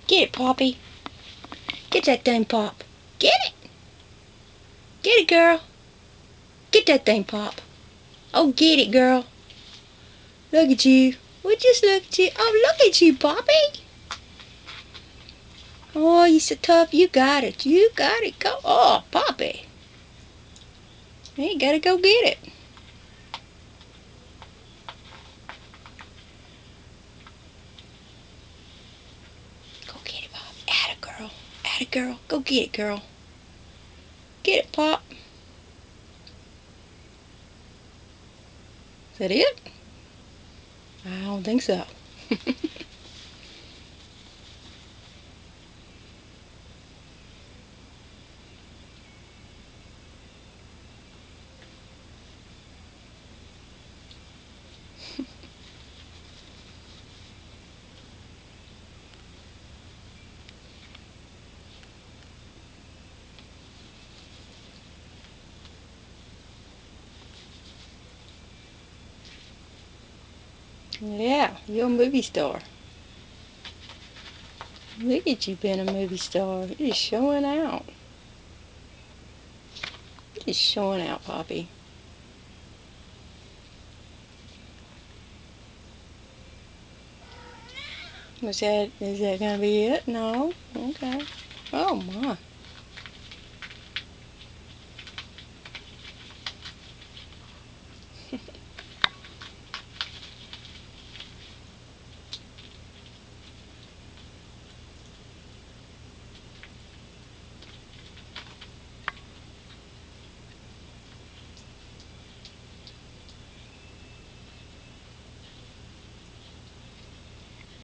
Get it, Poppy. Get that thing, Pop. Get it. Get it, girl. Get that thing, Pop. Oh, get it, girl. Look at you. Well, just look at you. Oh, look at you, Poppy. Oh, you're so tough. You got it. You got it. Go. Oh, Poppy. You gotta go get it. Go get it, Pop. Atta girl. Atta girl. Go get it, girl. Get it, Pop. Is that it? I don't think so. Yeah, you're a movie star. Look at you being a movie star. You're just showing out. You're just showing out, Poppy. Is that gonna be it? No? Okay. Oh my.